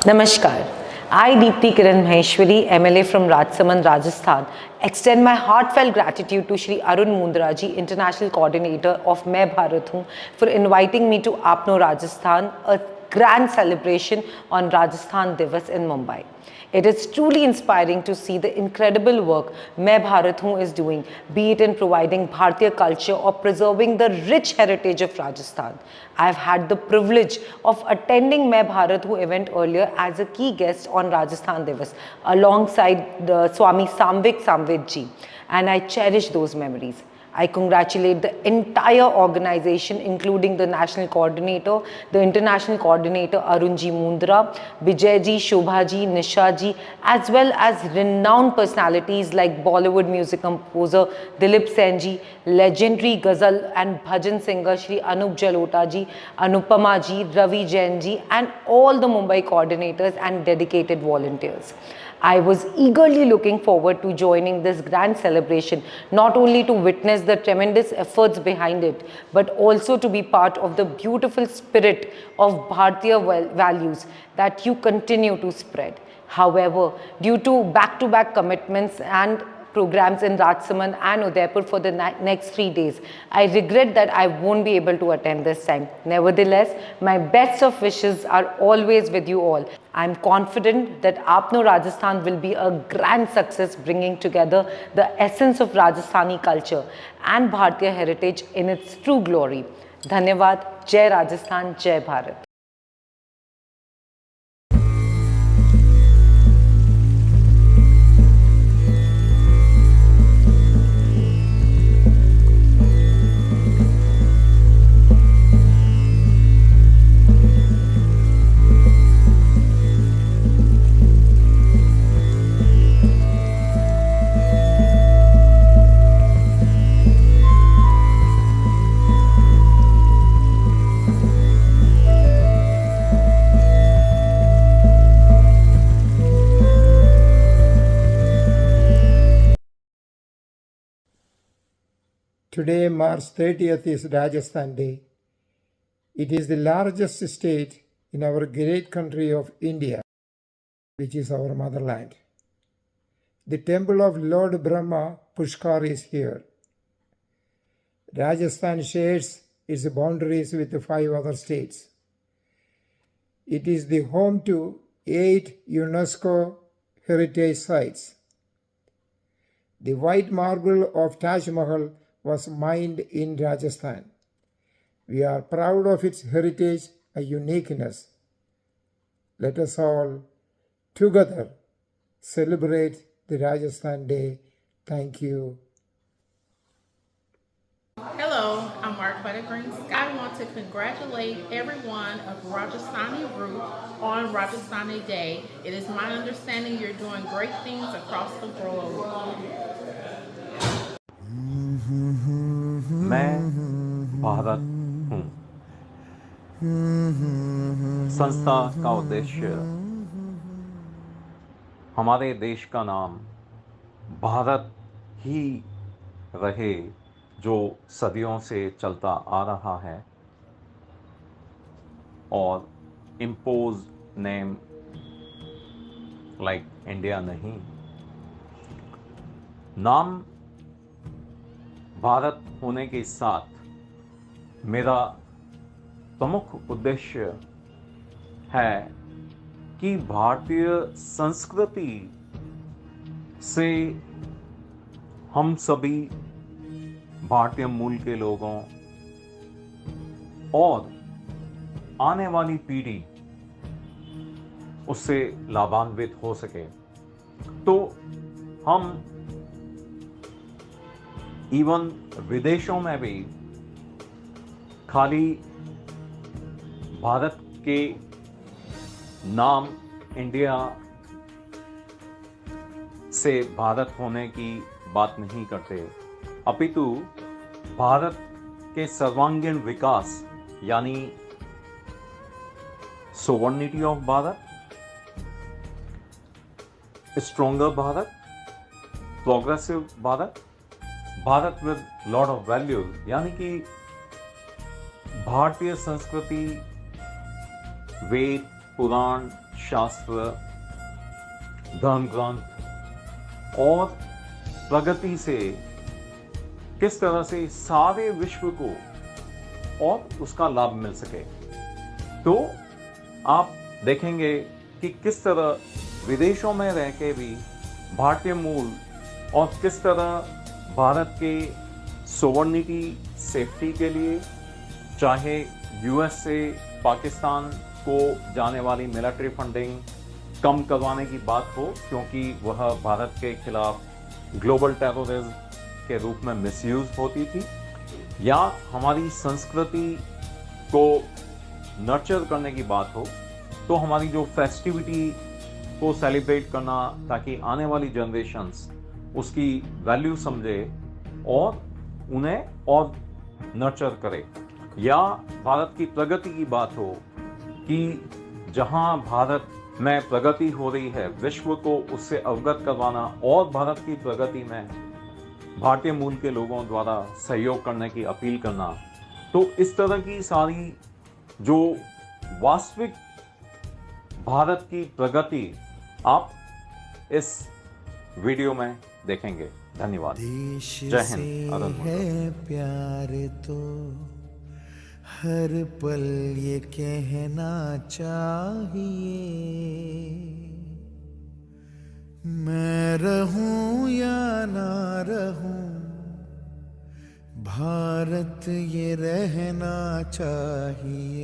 Namaskar. I, Deepti Kiran Maheshwari, MLA from Rajsamand, Rajasthan, extend my heartfelt gratitude to Shri Arun Mundraji, International Coordinator of Main Bharat Hoon, for inviting me to Apno, Rajasthan, a grand celebration on Rajasthan Divas in Mumbai. It is truly inspiring to see the incredible work Main Bharat Hoon is doing, be it in providing Bharatiya culture or preserving the rich heritage of Rajasthan. I have had the privilege of attending Main Bharat Hoon event earlier as a key guest on Rajasthan Divas alongside the Swami Samvik Samved ji, and I cherish those memories. I congratulate the entire organization, including the national coordinator, the international coordinator Arunji Mundra, Vijayji, Shobhaji, Nishaji, as well as renowned personalities like Bollywood music composer Dilip Senji, legendary ghazal and bhajan singer Shri Anup Jalota ji, Anupama ji, Ravi Jain ji, and all the Mumbai coordinators and dedicated volunteers. I was eagerly looking forward to joining this grand celebration, not only to witness the tremendous efforts behind it, but also to be part of the beautiful spirit of Bharatiya values that you continue to spread. However, due to back-to-back commitments and programs in Rajsamand and Udaipur for the next 3 days, I regret that I won't be able to attend this time. Nevertheless, my best of wishes are always with you all. I'm confident that Apno Rajasthan will be a grand success, bringing together the essence of Rajasthani culture and Bharatiya heritage in its true glory. Dhanyavad. Jai Rajasthan, Jai Bharat. Today, March 30th, is Rajasthan Day. It is the largest state in our great country of India, which is our motherland. The temple of Lord Brahma, Pushkar, is here. Rajasthan shares its boundaries with the 5 other states. It is the home to 8 UNESCO heritage sites. The white marble of Taj Mahal was mined in Rajasthan. We are proud of its heritage and uniqueness. Let us all together celebrate the Rajasthan Day. Thank you. Hello, I'm Marquetta Green. I want to congratulate everyone of Rajasthani Root on Rajasthani Day. It is my understanding you're doing great things across the globe. मैं भारत हूँ। संस्था का उद्देश्य हमारे देश का नाम भारत ही रहे, जो सदियों से चलता आ रहा है, और इम्पोज नेम लाइक इंडिया नहीं। नाम भारत होने के साथ मेरा प्रमुख उद्देश्य है कि भारतीय संस्कृति से हम सभी भारतीय मूल के लोगों और आने वाली पीढ़ी उससे लाभान्वित हो सके। तो हम इवन विदेशों में भी खाली भारत के नाम इंडिया से भारत होने की बात नहीं करते, अपितु भारत के सर्वांगीण विकास यानी sovereignty of Bharat, stronger Bharat, progressive Bharat, Bharat with lot of values, यानी कि भारतीय संस्कृति, वेद, पुराण, शास्त्र, धर्म ग्रंथ और प्रगति से किस तरह से सारे विश्व को और उसका लाभ मिल सके। तो आप देखेंगे कि किस तरह विदेशों में रह के भी भारतीय मूल और किस तरह भारत के सोवर्निटी सेफ्टी के लिए, चाहे यूएस से पाकिस्तान को जाने वाली मिलिट्री फंडिंग कम करवाने की बात हो क्योंकि वह भारत के खिलाफ ग्लोबल टेररिज्म के रूप में मिसयूज होती थी, या हमारी संस्कृति को नर्चर करने की बात हो तो हमारी जो फेस्टिविटी को सेलिब्रेट करना ताकि आने वाली जनरेशन्स उसकी वैल्यू समझे और उन्हें और नर्चर करे, या भारत की प्रगति की बात हो कि जहां भारत में प्रगति हो रही है विश्व को उससे अवगत करवाना और भारत की प्रगति में भारतीय मूल के लोगों द्वारा सहयोग करने की अपील करना। तो इस तरह की सारी जो वास्तविक भारत की प्रगति आप इस वीडियो में देखेंगे। धन्यवाद। देश जय से हिंद। अरुण मुंद्रा। है प्यार तो हर पल ये कहना चाहिए, मैं रहूं या ना रहूं भारत ये रहना चाहिए।